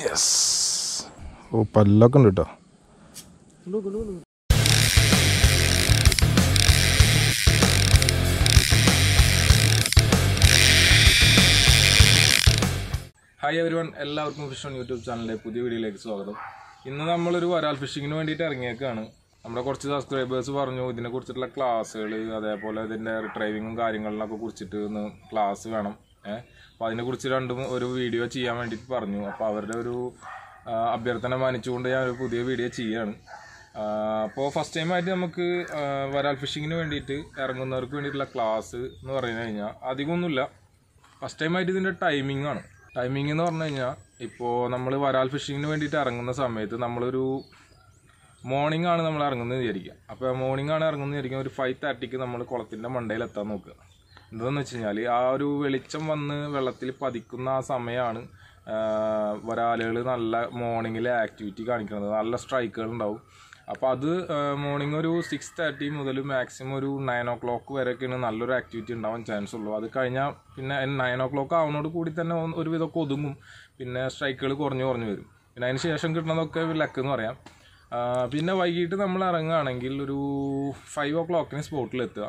Yes. ഓ പല്ലൊക്കെ ഉണ്ട് കേട്ടോ. ഹായ് എവരിവൺ, എല്ലാവർക്കും ഫിഷ് ഓൺ യൂട്യൂബ് ചാനലിലെ പുതിയ വീഡിയോയിലേക്ക് സ്വാഗതം. ഇന്ന് നമ്മളൊരു വരാൽ ഫിഷിങ്ങിന് വേണ്ടിയിട്ട് ഇറങ്ങിയേക്കാണ്. നമ്മുടെ കുറച്ച് സബ്സ്ക്രൈബേഴ്സ് പറഞ്ഞു ഇതിനെ കുറിച്ചിട്ടുള്ള ക്ലാസ്സുകൾ, അതേപോലെ ഇതിൻ്റെ റിട്രൈവിങ്ങും കാര്യങ്ങളിലൊക്കെ കുറിച്ചിട്ട് ഒന്ന് ക്ലാസ് വേണം. അപ്പോൾ അതിനെക്കുറിച്ച് ഒരു വീഡിയോ ചെയ്യാൻ വേണ്ടിയിട്ട് പറഞ്ഞു. അപ്പോൾ അവരുടെ ഒരു അഭ്യർത്ഥന മാനിച്ചുകൊണ്ട് ഞാൻ ഒരു പുതിയ വീഡിയോ ചെയ്യുകയാണ്. അപ്പോൾ ഫസ്റ്റ് ടൈമായിട്ട് നമുക്ക് വരാൽ ഫിഷിങ്ങിന് വേണ്ടിയിട്ട് ഇറങ്ങുന്നവർക്ക് വേണ്ടിയിട്ടുള്ള ക്ലാസ് എന്ന് പറഞ്ഞു കഴിഞ്ഞാൽ അധികമൊന്നുമില്ല. ഫസ്റ്റ് ടൈമായിട്ട് ഇതിൻ്റെ ടൈമിംഗ് ആണ്. ടൈമിംഗ് എന്ന് പറഞ്ഞു കഴിഞ്ഞാൽ ഇപ്പോൾ നമ്മൾ വരാൽ ഫിഷിങ്ങിന് വേണ്ടിയിട്ട് ഇറങ്ങുന്ന സമയത്ത് നമ്മളൊരു മോർണിംഗ് ആണ് നമ്മൾ ഇറങ്ങുന്നത് വിചാരിക്കുക. അപ്പോൾ മോർണിംഗ് ആണ് ഇറങ്ങുന്നത് വിചാരിക്കുക. ഒരു 5:30 നമ്മൾ കുളത്തിൻ്റെ മണ്ടയിൽ എത്താൻ നോക്കുക. എന്താണെന്ന് വെച്ച് കഴിഞ്ഞാൽ ആ ഒരു വെളിച്ചം വന്ന് വെള്ളത്തിൽ പതിക്കുന്ന ആ സമയമാണ് വരാലുകൾ നല്ല മോർണിംഗിലെ ആക്ടിവിറ്റി കാണിക്കുന്നത്. നല്ല സ്ട്രൈക്കുകൾ ഉണ്ടാവും. അപ്പോൾ അത് മോർണിംഗ് ഒരു 6:30 മുതൽ മാക്സിമം ഒരു 9 o'clock വരെയൊക്കെയാണ് നല്ലൊരു ആക്ടിവിറ്റി ഉണ്ടാവാൻ ചാൻസ് ഉള്ളൂ. അത് കഴിഞ്ഞാൽ പിന്നെ 9 o'clock ആവുന്നതോട് കൂടി തന്നെ ഒരുവിധമൊക്കെ ഒതുങ്ങും. പിന്നെ സ്ട്രൈക്കുകൾ കുറഞ്ഞു വരും. പിന്നെ അതിന് ശേഷം കിട്ടുന്നതൊക്കെ ലക്ക് എന്ന് പറയാം. പിന്നെ വൈകിട്ട് നമ്മൾ ഇറങ്ങുകയാണെങ്കിൽ ഒരു 5 o'clock സ്പോട്ടിലെത്തുക.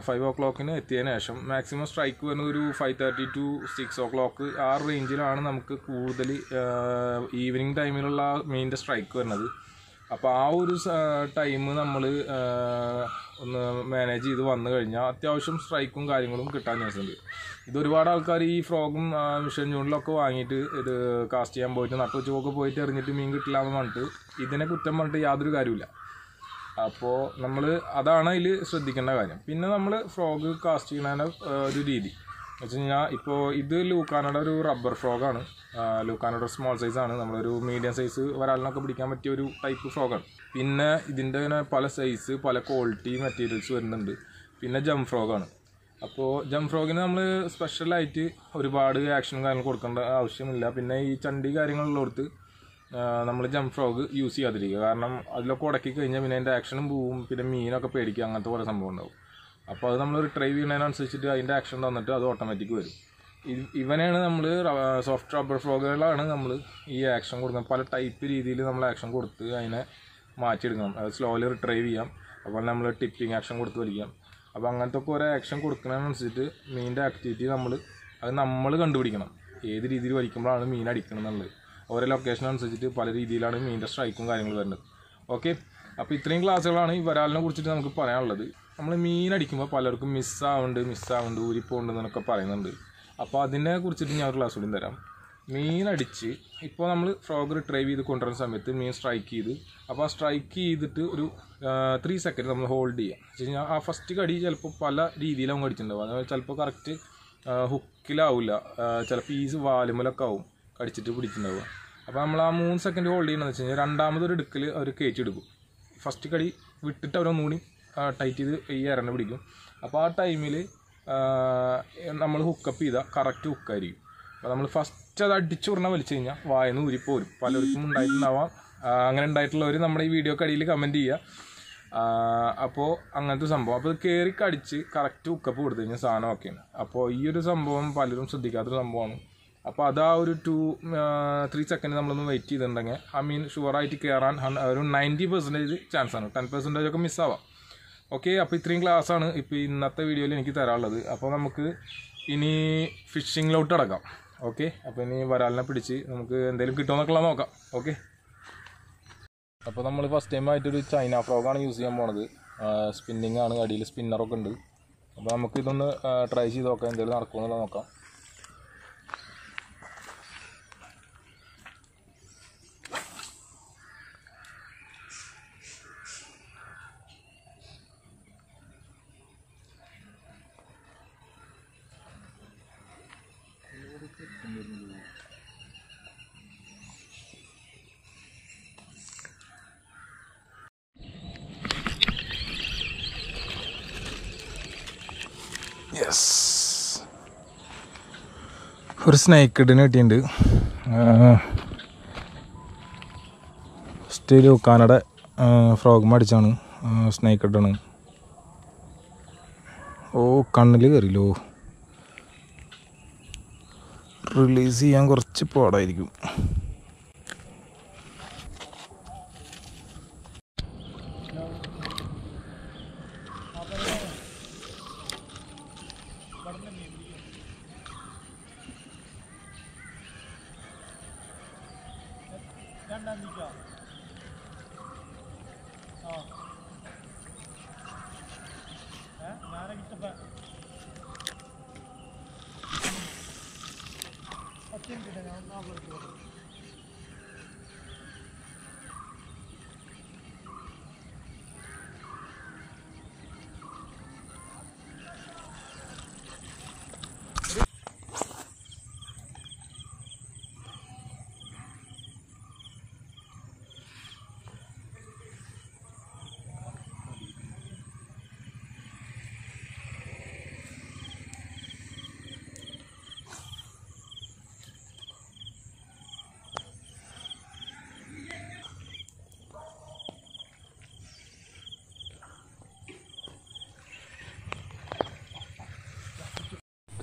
5 o'clock എത്തിയതിന് ശേഷം മാക്സിമം സ്ട്രൈക്ക് വരുന്നത് ഒരു 5:30 to 6 o'clock ആ റേഞ്ചിലാണ് നമുക്ക് കൂടുതൽ ഈവനിങ് ടൈമിലുള്ള മീനിൻ്റെ സ്ട്രൈക്ക് വരുന്നത്. അപ്പോൾ ആ ഒരു ടൈം നമ്മൾ ഒന്ന് മാനേജ് ചെയ്ത് വന്നു കഴിഞ്ഞാൽ അത്യാവശ്യം സ്ട്രൈക്കും കാര്യങ്ങളും കിട്ടാൻ ചാൻസ് ഉണ്ട്. ഇതൊരുപാട് ആൾക്കാർ ഈ ഫ്രോഗും മിഷൻ ചൂണ്ടിലൊക്കെ വാങ്ങിയിട്ട് ഇത് കാസ്റ്റ് ചെയ്യാൻ പോയിട്ട് നട്ടുവച്ചൊക്കെ പോയിട്ട് എറിഞ്ഞിട്ട് മീൻ കിട്ടില്ല എന്ന് പറഞ്ഞിട്ട് ഇതിനെ കുറ്റം പറഞ്ഞിട്ട് യാതൊരു കാര്യമില്ല. അപ്പോൾ നമ്മൾ അതാണ് അതിൽ ശ്രദ്ധിക്കേണ്ട കാര്യം. പിന്നെ നമ്മൾ ഫ്രോഗ് കാസ്റ്റ് ചെയ്യുന്നതിൻ്റെ ഒരു രീതി എന്ന് വെച്ച് കഴിഞ്ഞാൽ ഇപ്പോൾ ഇത് ലൂക്കാനയുടെ ഒരു റബ്ബർ ഫ്രോഗാണ്. ലൂക്കാനയുടെ സ്മോൾ സൈസാണ്. നമ്മളൊരു മീഡിയം സൈസ് വരാലിനൊക്കെ പിടിക്കാൻ പറ്റിയ ഒരു ടൈപ്പ് ഫ്രോഗാണ്. പിന്നെ ഇതിൻ്റെ ഇങ്ങനെ പല സൈസ് പല ക്വാളിറ്റി മെറ്റീരിയൽസ് വരുന്നുണ്ട്. പിന്നെ ജംപ് ഫ്രോഗാണ്. അപ്പോൾ ജംപ് ഫ്രോഗിന് നമ്മൾ സ്പെഷ്യലായിട്ട് ഒരുപാട് ആക്ഷനും കാര്യങ്ങൾ കൊടുക്കേണ്ട ആവശ്യമില്ല. പിന്നെ ഈ ചണ്ടി കാര്യങ്ങളുള്ളടത്ത് നമ്മൾ ജംപ് ഫ്രോഗ് യൂസ് ചെയ്യാതിരിക്കുക. കാരണം അതിലൊക്കെ ഉടക്കി കഴിഞ്ഞാൽ പിന്നെ അതിൻ്റെ ആക്ഷനും പോവും. പിന്നെ മീനൊക്കെ പേടിക്കുക, അങ്ങനത്തെ കുറേ സംഭവം ഉണ്ടാവും. അപ്പോൾ അത് നമ്മൾ റിട്രൈവ് ചെയ്യുന്നതിനനുസരിച്ചിട്ട് അതിൻ്റെ ആക്ഷൻ തന്നിട്ട് അത് ഓട്ടോമാറ്റിക് വരും. ഇവനെയാണ് നമ്മൾ സോഫ്റ്റ് റബ്ബർ ഫ്രോഗുകളാണ് നമ്മൾ ഈ ആക്ഷൻ കൊടുക്കുന്നത്. പല ടൈപ്പ് രീതിയിൽ നമ്മൾ ആക്ഷൻ കൊടുത്ത് അതിനെ മാറ്റിയെടുക്കണം. അത് സ്ലോലി റിട്രൈവ് ചെയ്യാം. അതുപോലെ നമ്മൾ ടിപ്പിങ് ആക്ഷൻ കൊടുത്ത് വലിക്കാം. അപ്പോൾ അങ്ങനത്തെ ഒക്കെ ഓരോ ആക്ഷൻ കൊടുക്കുന്നതിനനുസരിച്ചിട്ട് മീനിൻ്റെ ആക്ടിവിറ്റി നമ്മൾ കണ്ടുപിടിക്കണം. ഏത് രീതിയിൽ വലിക്കുമ്പോഴാണ് മീൻ അടിക്കണം എന്നുള്ളത്. ഓരോ ലൊക്കേഷൻ അനുസരിച്ചിട്ട് പല രീതിയിലാണ് മീനിൻ്റെ സ്ട്രൈക്കും കാര്യങ്ങളും വരുന്നത്. ഓക്കെ, അപ്പോൾ ഇത്രയും ക്ലാസ്സുകളാണ് ഈ വരാലിനെ കുറിച്ചിട്ട് നമുക്ക് പറയാനുള്ളത്. നമ്മൾ മീൻ അടിക്കുമ്പോൾ പലർക്കും മിസ്സാവുന്നുണ്ട് ഊരിപ്പോകുന്നുണ്ടെന്നൊക്കെ പറയുന്നുണ്ട്. അപ്പോൾ അതിനെ കുറിച്ചിട്ട് ഞാൻ ഒരു ക്ലാസ് കൂടി തരാം. മീൻ അടിച്ച് ഇപ്പോൾ നമ്മൾ ഫ്രോഗ് റിട്രൈവ് ചെയ്ത് കൊണ്ടുവരുന്ന സമയത്ത് മീൻ സ്ട്രൈക്ക് ചെയ്ത്, അപ്പോൾ ആ സ്ട്രൈക്ക് ചെയ്തിട്ട് ഒരു 3 seconds നമ്മൾ ഹോൾഡ് ചെയ്യുക. വെച്ച് കഴിഞ്ഞാൽ ആ ഫസ്റ്റ് കടി ചിലപ്പോൾ പല രീതിയിലാവും കടിച്ചിട്ടുണ്ടാവും. അതായത് ചിലപ്പോൾ കറക്റ്റ് ഹുക്കിലാവില്ല, ചിലപ്പോൾ ഈസ് വാലുമലൊക്കെ ആവും കടിച്ചിട്ട് പിടിച്ചിട്ടുണ്ടാവുക. അപ്പോൾ നമ്മൾ ആ 3 seconds ഹോൾഡ് ചെയ്യണമെന്ന് വെച്ച് കഴിഞ്ഞാൽ രണ്ടാമതൊരു എടുക്കൽ അവർ കയറ്റിയെടുക്കും. ഫസ്റ്റ് കടി വിട്ടിട്ട് അവരൊന്നുകൂടി ടൈറ്റ് ചെയ്ത് ഈ ഇറനെ പിടിക്കും. അപ്പോൾ ആ ടൈമിൽ നമ്മൾ ഹുക്കപ്പ് ചെയ്താൽ കറക്റ്റ് ഹുക്കായിരിക്കും. അപ്പോൾ നമ്മൾ ഫസ്റ്റ് അത് അടിച്ചു പറഞ്ഞാൽ വലിച്ചു കഴിഞ്ഞാൽ വായന്ന് ഊരിപ്പോരും. പലർക്കും ഉണ്ടായിട്ടുണ്ടാവാം. അങ്ങനെ ഉണ്ടായിട്ടുള്ളവർ നമ്മുടെ ഈ വീഡിയോക്ക് അടിയിൽ കമൻറ്റ് ചെയ്യുക. അപ്പോൾ അങ്ങനത്തെ സംഭവം. അപ്പോൾ കയറി കടിച്ച് കറക്റ്റ് ഹുക്കപ്പ് കൊടുത്തു കഴിഞ്ഞാൽ സാധനം ഒക്കെയാണ്. അപ്പോൾ ഈ ഒരു സംഭവം പലരും ശ്രദ്ധിക്കാത്തൊരു സംഭവമാണ്. അപ്പോൾ അത് ആ ഒരു 3 seconds നമ്മളൊന്ന് വെയിറ്റ് ചെയ്തിട്ടുണ്ടെങ്കിൽ ആ മീൻ ഷുവറായിട്ട് കയറാൻ ഒരു 90% ചാൻസാണ്. 10% ഒക്കെ മിസ്സാവാം. ഓക്കെ, അപ്പോൾ ഇത്രയും ക്ലാസ്സാണ് ഇപ്പോൾ ഇന്നത്തെ വീഡിയോയിൽ എനിക്ക് തരാനുള്ളത്. അപ്പോൾ നമുക്ക് ഇനി ഫിഷിങ്ങിലോട്ട് അടക്കാം. ഓക്കെ, അപ്പോൾ ഇനി വരാലിനെ പിടിച്ച് നമുക്ക് എന്തെങ്കിലും കിട്ടുമെന്നൊക്കെ നോക്കാം. ഓക്കെ, അപ്പോൾ നമ്മൾ ഫസ്റ്റ് ടൈം ആയിട്ടൊരു ചൈന ഫ്രോഗാണ് യൂസ് ചെയ്യാൻ പോണത്. സ്പിന്നിങ് ആണ്, അടിയിൽ സ്പിന്നറൊക്കെ ഉണ്ട്. അപ്പോൾ നമുക്ക് ഇതൊന്ന് ട്രൈ ചെയ്ത് നോക്കാം, എന്തെങ്കിലും നടക്കുമെന്നുള്ള നോക്കാം. യെസ്, ഒരു സ്നേക്ക് ഹെഡിന് കിട്ടിയിട്ടുണ്ട്. ഫസ്റ്റ് ലൂക്കാനയുടെ ഫ്രോഗ് മടിച്ചാണ് സ്നേക്ക് ഹെഡാണ്. ഓ കണ്ണിൽ കയറില്ലോ. റിലീസ് ചെയ്യാൻ കുറച്ച് പാടായിരിക്കും.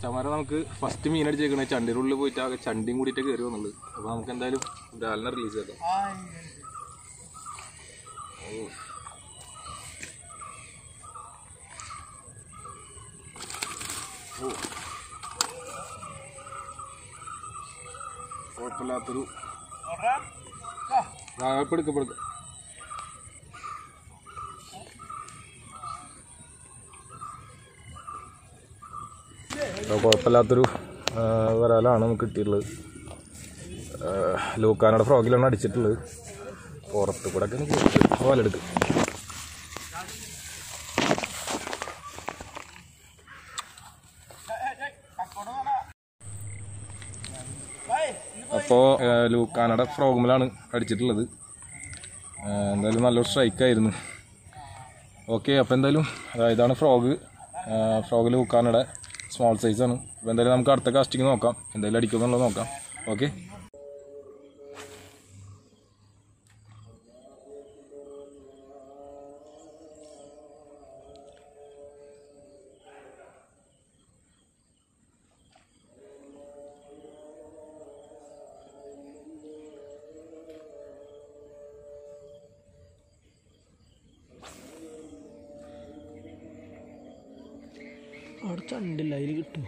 ചമാര നമുക്ക് ഫസ്റ്റ് മീൻ അടിച്ചേക്കണേ ചണ്ടിയുടെ ഉള്ളിൽ പോയിട്ട് ആ ചണ്ടിയും കൂടിയിട്ട് കയറി വന്നുള്ളൂ. അപ്പോൾ നമുക്ക് എന്തായാലും ഒരാളിനെ റിലീസ് ചെയ്തോ. കുഴപ്പമില്ലാത്തൊരു എടുക്ക കുഴപ്പമില്ലാത്തൊരു വരാലാണ് നമുക്ക് കിട്ടിയിട്ടുള്ളത്. ലൂക്കാനയുടെ ഫ്രോഗിലാണ് അടിച്ചിട്ടുള്ളത്. പുറത്ത് കൂടെ ഒക്കെ വലെടുക്കും. അപ്പോൾ ലൂക്കാനയുടെ ഫ്രോഗിലാണ് അടിച്ചിട്ടുള്ളത്. എന്തായാലും നല്ലൊരു സ്ട്രൈക്കായിരുന്നു. ഓക്കെ, അപ്പോൾ എന്തായാലും ഇതാണ് ഫ്രോഗ് ലൂക്കാനയുടെ സ്മോൾ സൈസാണ്. അപ്പോൾ എന്തായാലും നമുക്ക് അടുത്ത കാസ്റ്റിംഗ് നോക്കാം, എന്തായാലും അടിക്കുമെന്നുള്ളത് നോക്കാം. ഓക്കെ, അവിടെ ചണ്ടില്ല, അതിൽ കിട്ടും.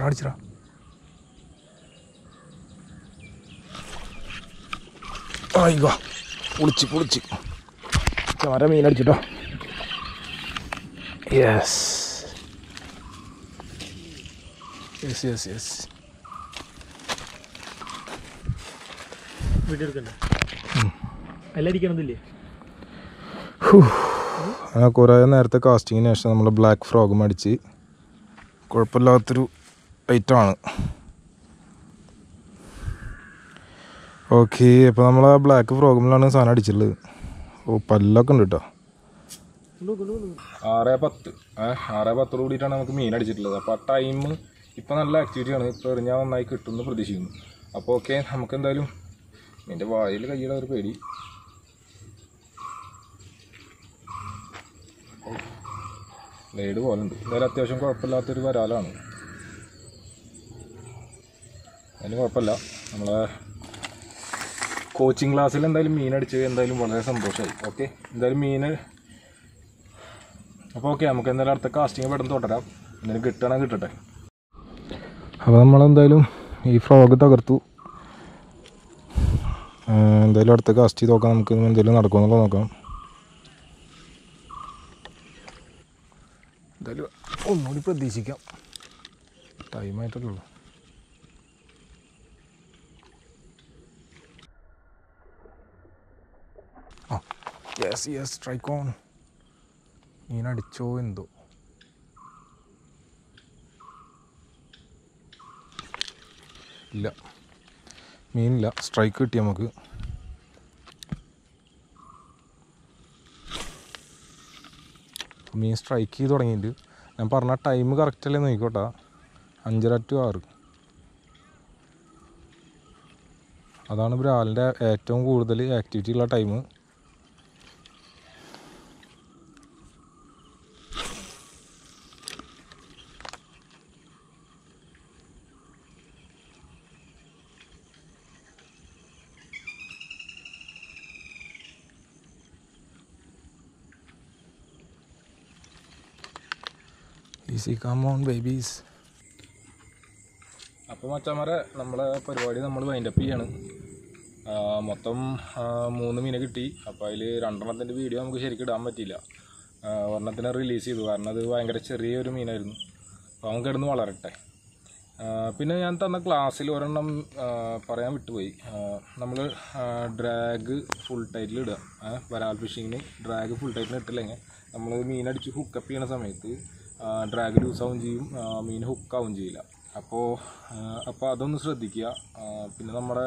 അടിച്ചിടാ ആയിക്കോ. പൊളിച്ച് ചമര മീൻ അടിച്ചിട്ടോ. യെസ് വീഡിയോ എടുക്കണ്ടേ? എല്ലാം അടിക്കണമെന്നില്ലേ? കുറേ നേരത്തെ കാസ്റ്റിങ്ങിന് ശേഷം നമ്മൾ ബ്ലാക്ക് ഫ്രോഗും അടിച്ച് കുഴപ്പമില്ലാത്തൊരു ഐറ്റമാണ്. ഓക്കെ, അപ്പോൾ നമ്മൾ ആ ബ്ലാക്ക് ഫ്രോഗിലാണ് സാധനം അടിച്ചിട്ടുള്ളത്. പല്ലൊക്കെ ഉണ്ട് കേട്ടോ. 6:10 കൂടിയിട്ടാണ് നമുക്ക് മീൻ അടിച്ചിട്ടുള്ളത്. അപ്പോൾ ആ ടൈം ഇപ്പോൾ നല്ല ആക്ടിവിറ്റിയാണ്. ഇപ്പോൾ എറിഞ്ഞാൽ നന്നായി കിട്ടുമെന്ന് പ്രതീക്ഷിക്കുന്നു. അപ്പോൾ ഓക്കെ, നമുക്ക് എന്തായാലും എൻ്റെ വായിൽ കൈയുടെ ഒരു പേടി. ബ്ലേഡ് പോലെ ഉണ്ട്. എന്തായാലും അത്യാവശ്യം കുഴപ്പമില്ലാത്തൊരു വരാലാണ്. അതിന് കുഴപ്പമില്ല, നമ്മളെ കോച്ചിങ് ക്ലാസ്സിൽ എന്തായാലും മീൻ അടിച്ചത് എന്തായാലും വളരെ സന്തോഷമായി. ഓക്കെ, എന്തായാലും മീൻ അപ്പോൾ ഓക്കെ, നമുക്ക് എന്തായാലും അടുത്ത കാസ്റ്റിങ് പെട്ടെന്ന് തുടരാം. എന്തെങ്കിലും കിട്ടണമെങ്കിൽ കിട്ടട്ടെ. അപ്പോൾ നമ്മളെന്തായാലും ഈ ഫ്രോഗ് തകർത്തു. എന്തായാലും അടുത്ത കാസ്റ്റ് ചെയ്ത് നോക്കാം, നമുക്ക് എന്തെങ്കിലും നടക്കുമെന്നുള്ളത് നോക്കാം. എന്തായാലും ഒന്നുകൂടി പ്രതീക്ഷിക്കാം, ടൈമായിട്ടുള്ളൂ. ആ യെസ് യെസ്, സ്ട്രൈക്ക് ഓൺ. മീനടിച്ചോ എന്തോ. ഇല്ല, മീനില്ല. സ്ട്രൈക്ക് കിട്ടി നമുക്ക്. മീൻ സ്ട്രൈക്ക് ചെയ്ത് തുടങ്ങിയിട്ട് ഞാൻ പറഞ്ഞ ടൈം കറക്റ്റല്ലേ നോക്കിക്കോട്ടെ. 5:30 to 6 അതാണ് ബ്രാലിൻ്റെ ഏറ്റവും കൂടുതൽ ആക്ടിവിറ്റി ഉള്ള time. Easy, come on babies. അപ്പോൾ മച്ചാമാരെ, നമ്മളെ പരിപാടി നമ്മൾ വൈൻഡപ്പ് ചെയ്യാണ്. മൊത്തം 3 മീനെ കിട്ടി. അപ്പോൾ അതിൽ 2 വീഡിയോ നമുക്ക് ശരിക്കും ഇടാൻ പറ്റിയില്ല. ഒരെണ്ണത്തിനെ റിലീസ് ചെയ്തു, കാരണം അത് ഭയങ്കര ചെറിയൊരു മീനായിരുന്നു. അപ്പോൾ അവൻ കിടന്ന് വളരട്ടെ. പിന്നെ ഞാൻ തന്ന ക്ലാസ്സിൽ ഒരെണ്ണം പറയാൻ വിട്ടുപോയി. നമ്മൾ ഡ്രാഗ് ഫുൾ ടൈറ്റിൽ ഇടുക. വരാൽ ഫിഷിങ്ങിന് ഡ്രാഗ് ഫുൾ ടൈറ്റിൽ ഇട്ടില്ലെങ്കിൽ നമ്മൾ മീനടിച്ച് ഹുക്കപ്പ് ചെയ്യുന്ന സമയത്ത് ഡ്രാഗ് ലൂസാവും ചെയ്യും, മീൻ ഹുക്കാവും ചെയ്യില്ല. അപ്പോൾ അതൊന്ന് ശ്രദ്ധിക്കുക. പിന്നെ നമ്മുടെ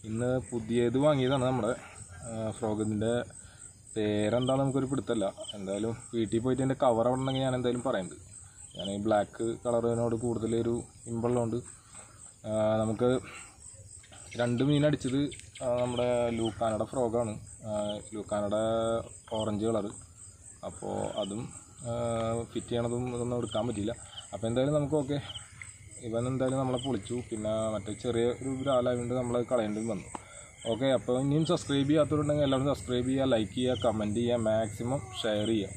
ഇന്ന് പുതിയത് വാങ്ങിയതാണ് നമ്മുടെ ഫ്രോഗിൻ്റെ പേരെന്താണെന്ന് നമുക്കൊരു പിടുത്തല്ല. എന്തായാലും വീട്ടിൽ പോയിട്ട് എൻ്റെ കവർ അവിടെ ഉണ്ടെങ്കിൽ ഞാൻ എന്തായാലും പറയുന്നുണ്ട്. ഞാൻ ഈ ബ്ലാക്ക് കളറിനോട് കൂടുതലൊരു ഇമ്പുള്ളതുകൊണ്ട് നമുക്ക് 2 മീനടിച്ചത് നമ്മുടെ ലൂക്കാനയുടെ ഫ്രോഗാണ്. ലൂക്കാനയുടെ ഓറഞ്ച് കളറ്. അപ്പോൾ അതും ഫിറ്റ് ചെയ്യണതും ഇതൊന്നും എടുക്കാൻ പറ്റിയില്ല. അപ്പോൾ എന്തായാലും നമുക്ക് ഓക്കെ, ഇവൻ എന്തായാലും നമ്മളെ പൊളിച്ചു. പിന്നെ മറ്റേ ചെറിയ ഒരു ബ്രാലായതുകൊണ്ട് നമ്മൾ കളയേണ്ടി വന്നു. ഓക്കെ, അപ്പോൾ ഇനിയും സബ്സ്ക്രൈബ് ചെയ്യാത്തവരുണ്ടെങ്കിൽ എല്ലാവരും സബ്സ്ക്രൈബ് ചെയ്യുക, ലൈക്ക് ചെയ്യുക, കമൻറ്റ് ചെയ്യുക, മാക്സിമം ഷെയർ ചെയ്യുക.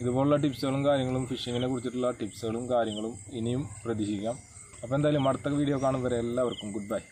ഇതുപോലുള്ള ടിപ്സുകളും കാര്യങ്ങളും, ഫിഷിങ്ങിനെ കുറിച്ചിട്ടുള്ള ടിപ്സുകളും കാര്യങ്ങളും ഇനിയും പ്രതീക്ഷിക്കാം. അപ്പോൾ എന്തായാലും അടുത്ത വീഡിയോ കാണും വരെ എല്ലാവർക്കും ഗുഡ് ബൈ.